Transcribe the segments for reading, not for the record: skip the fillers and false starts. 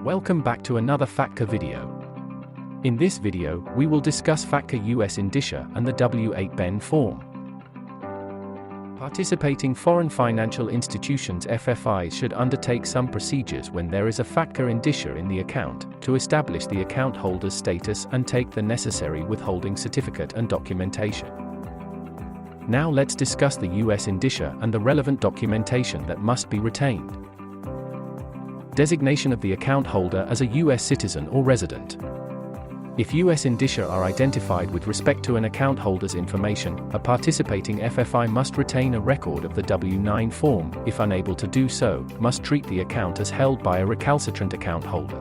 Welcome back to another FATCA video. In this video, we will discuss FATCA U.S. Indicia and the W-8BEN Form. Participating foreign financial institutions (FFIs) should undertake some procedures when there is a FATCA indicia in the account, to establish the account holder's status and take the necessary withholding certificate and documentation. Now let's discuss the U.S. indicia and the relevant documentation that must be retained. Designation of the account holder as a U.S. citizen or resident. If U.S. indicia are identified with respect to an account holder's information, a participating FFI must retain a record of the W-9 form. If unable to do so, must treat the account as held by a recalcitrant account holder.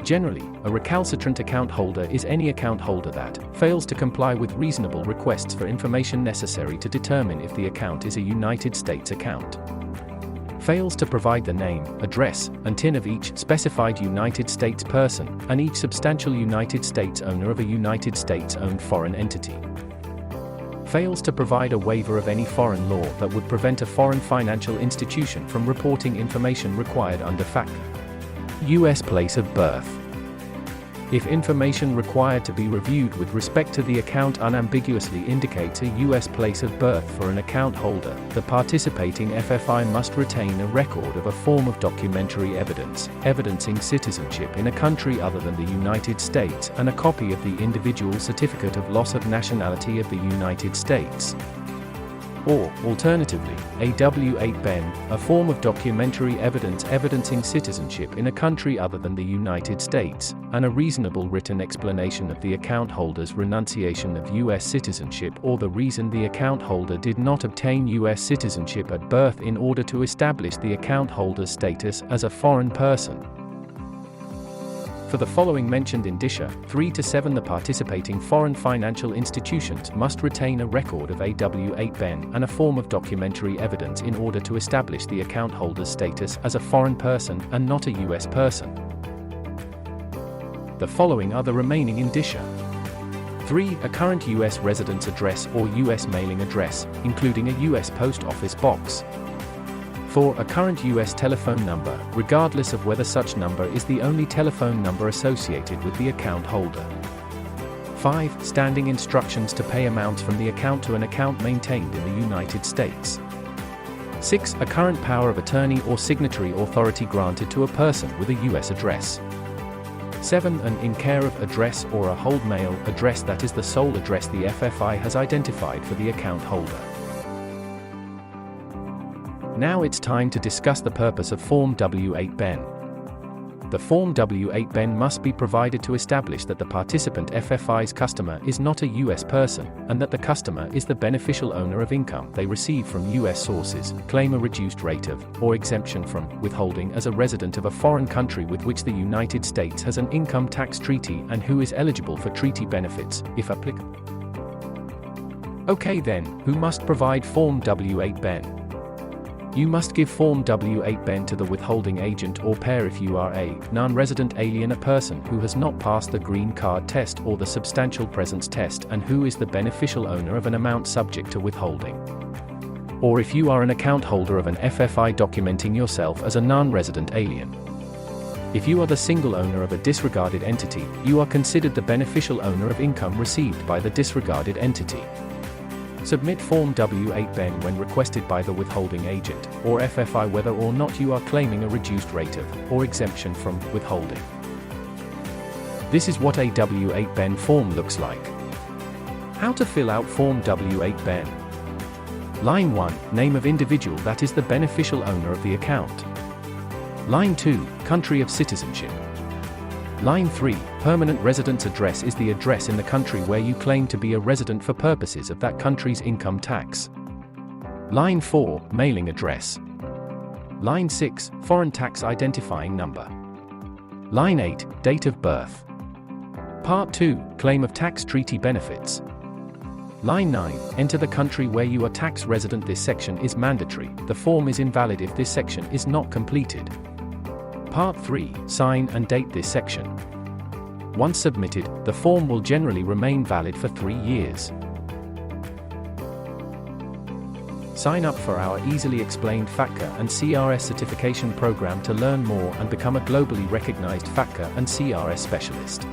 Generally, a recalcitrant account holder is any account holder that fails to comply with reasonable requests for information necessary to determine if the account is a United States account. Fails to provide the name, address, and TIN of each specified United States person, and each substantial United States owner of a United States-owned foreign entity. Fails to provide a waiver of any foreign law that would prevent a foreign financial institution from reporting information required under FATCA. U.S. place of birth. If information required to be reviewed with respect to the account unambiguously indicates a U.S. place of birth for an account holder, the participating FFI must retain a record of a form of documentary evidence, evidencing citizenship in a country other than the United States, and a copy of the individual certificate of loss of nationality of the United States. Or, alternatively, a W-8BEN, a form of documentary evidence evidencing citizenship in a country other than the United States, and a reasonable written explanation of the account holder's renunciation of U.S. citizenship or the reason the account holder did not obtain U.S. citizenship at birth in order to establish the account holder's status as a foreign person. For the following mentioned indicia, 3 to 7 the participating foreign financial institutions must retain a record of a W-8BEN and a form of documentary evidence in order to establish the account holder's status as a foreign person and not a U.S. person. The following are the remaining indicia. 3. A current U.S. residence address or U.S. mailing address, including a U.S. post office box. 4. A current U.S. telephone number, regardless of whether such number is the only telephone number associated with the account holder. 5. Standing instructions to pay amounts from the account to an account maintained in the United States. 6. A current power of attorney or signatory authority granted to a person with a U.S. address. 7. An in-care-of address or a hold mail address that is the sole address the FFI has identified for the account holder. Now it's time to discuss the purpose of Form W-8BEN. The Form W-8BEN must be provided to establish that the participant FFI's customer is not a U.S. person, and that the customer is the beneficial owner of income they receive from U.S. sources, claim a reduced rate of, or exemption from, withholding as a resident of a foreign country with which the United States has an income tax treaty and who is eligible for treaty benefits, if applicable. Okay then, who must provide Form W-8BEN? You must give Form W-8BEN to the withholding agent or pair if you are a non-resident alien, a person who has not passed the green card test or the substantial presence test and who is the beneficial owner of an amount subject to withholding. Or if you are an account holder of an FFI documenting yourself as a non-resident alien. If you are the single owner of a disregarded entity, you are considered the beneficial owner of income received by the disregarded entity. Submit Form W-8BEN when requested by the withholding agent, or FFI, whether or not you are claiming a reduced rate of, or exemption from, withholding. This is what a W-8BEN form looks like. How to fill out Form W-8BEN. Line 1, name of individual that is the beneficial owner of the account. Line 2, country of citizenship. Line 3, permanent residence address is the address in the country where you claim to be a resident for purposes of that country's income tax. Line 4, mailing address. Line 6, foreign tax identifying number. Line 8, date of birth. Part 2, claim of tax treaty benefits. Line 9, enter the country where you are tax resident. This section is mandatory. The form is invalid if this section is not completed. Part 3, sign and date this section. Once submitted, the form will generally remain valid for 3 years. Sign up for our easily explained FATCA and CRS certification program to learn more and become a globally recognized FATCA and CRS specialist.